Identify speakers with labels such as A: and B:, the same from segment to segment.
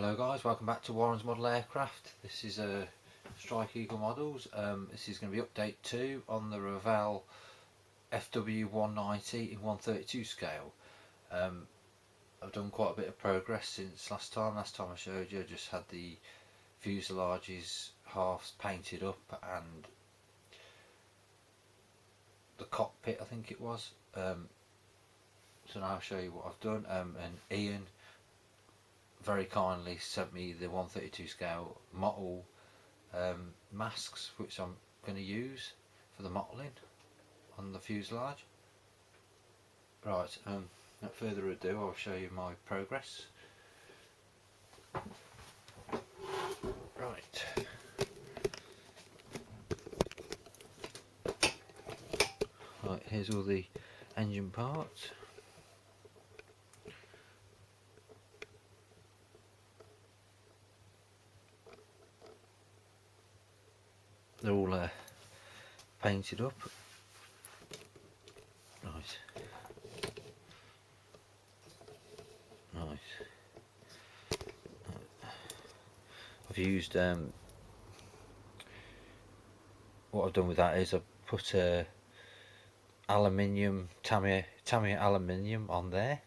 A: Hello guys, welcome back to Warren's Model Aircraft. This is Strike Eagle Models. This is going to be update 2 on the Ravel FW-190 in 132 scale. I've done quite a bit of progress since last time. Last time I showed you, I just had the fuselages halves painted up and the cockpit, I think it was. So now I'll show you what I've done. And Ian very kindly sent me the 132 scale model masks, which I'm going to use for the modelling on the fuselage. Right, without further ado, I'll show you my progress. Right. Right, here's all the engine parts. They're all painted up. Right. Right. I've used what I've done with that is I've put aluminium, Tamiya aluminium on there.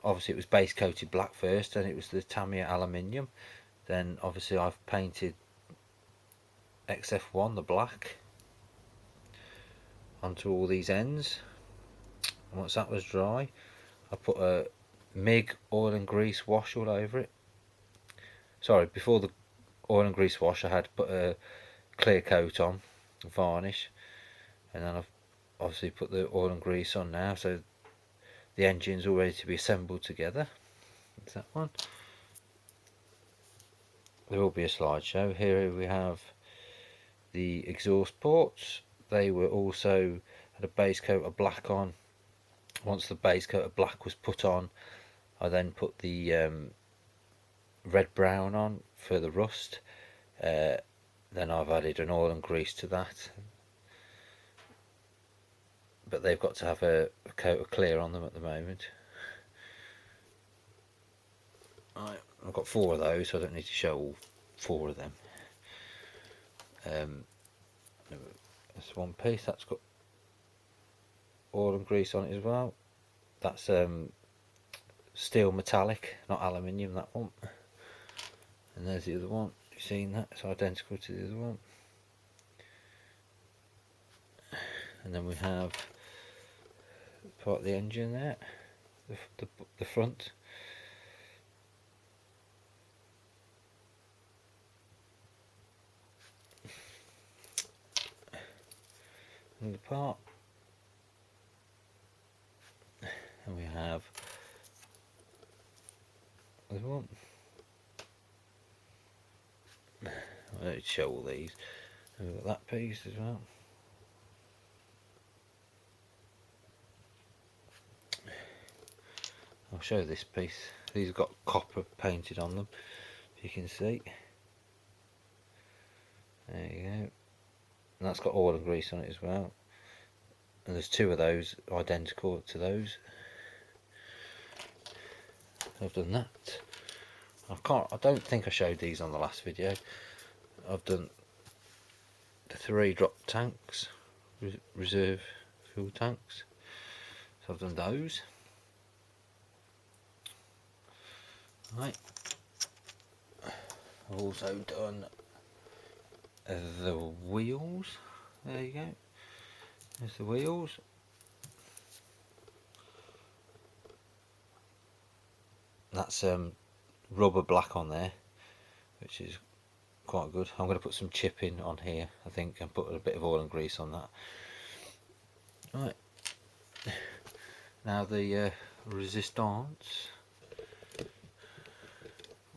A: Obviously it was base coated black first, and it was the Tamiya aluminium. Then obviously I've painted XF1, the black, onto all these ends, and once that was dry I put a MIG oil and grease wash all over it. Sorry, before the oil and grease wash I had to put a clear coat on, varnish, and then I've obviously put the oil and grease on now, so the engine's all ready to be assembled together. That's that one. There will be a slideshow. Here we have the exhaust ports. They were also had a base coat of black on. Once the base coat of black was put on, I then put the red brown on for the rust. Then I've added an oil and grease to that, but they've got to have a coat of clear on them at the moment. Right, I've got 4 of those, so I don't need to show all 4 of them. That's one piece, that's got oil and grease on it as well. That's steel metallic, not aluminium, that one. And there's the other one. You've seen that? It's identical to the other one. And then we have part of the engine there, the front. And the part. And we have the one. Let's show all these. And we've got that piece as well. I'll show this piece. These have got copper painted on them, if you can see. There you go. And that's got oil and grease on it as well. And there's 2 of those identical to those. I've done that. I don't think I showed these on the last video. I've done the 3 drop tanks, reserve fuel tanks. So I've done those. Right. I've also done the wheels. There you go. There's the wheels. That's rubber black on there, which is quite good. I'm going to put some chipping on here, I think, and put a bit of oil and grease on that. Right. Now the resistance.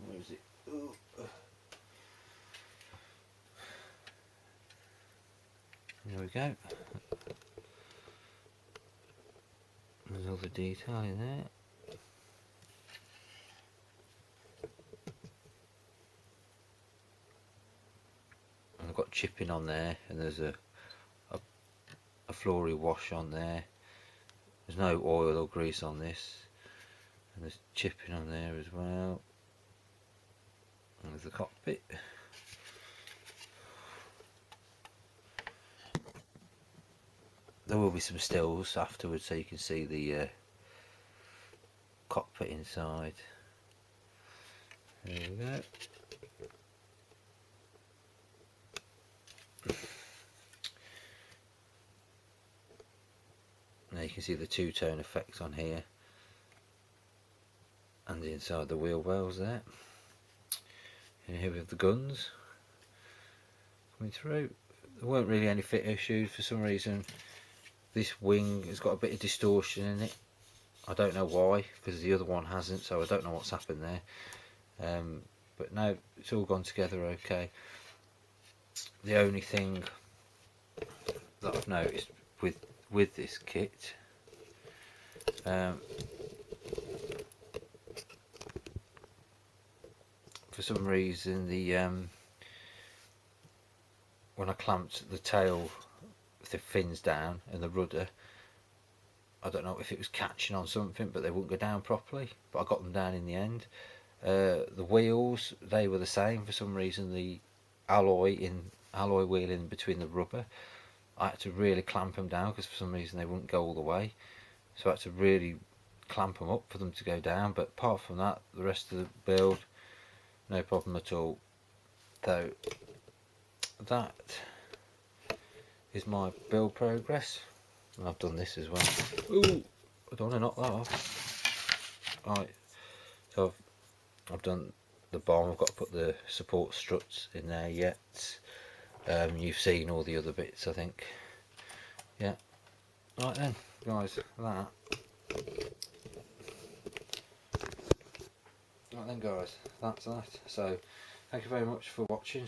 A: Where is it? Ooh. There we go. There's all the detail in there. And I've got chipping on there, and there's a flory wash on there. There's no oil or grease on this, and there's chipping on there as well. There's the cockpit. There will be some stills afterwards so you can see the cockpit inside. There we go. Now you can see the two-tone effects on here and inside the wheel wells there. And here we have the guns coming through. There weren't really any fit issues. For some reason this wing has got a bit of distortion in it. I don't know why, because the other one hasn't, so I don't know what's happened there. But no, it's all gone together okay. The only thing that I've noticed with this kit, for some reason the when I clamped the tail, the fins down and the rudder, I don't know if it was catching on something, but they wouldn't go down properly, but I got them down in the end. The wheels, they were the same. For some reason the alloy wheel in between the rubber, I had to really clamp them down because for some reason they wouldn't go all the way, so I had to really clamp them up for them to go down. But apart from that, the rest of the build, no problem at all. So that is my build progress, and I've done this as well. Ooh, I don't want to knock that off. Right, so I've done the bomb. I've got to put the support struts in there yet. You've seen all the other bits, I think. Yeah. Right then, guys, that. Right then, guys, that's that. So, thank you very much for watching.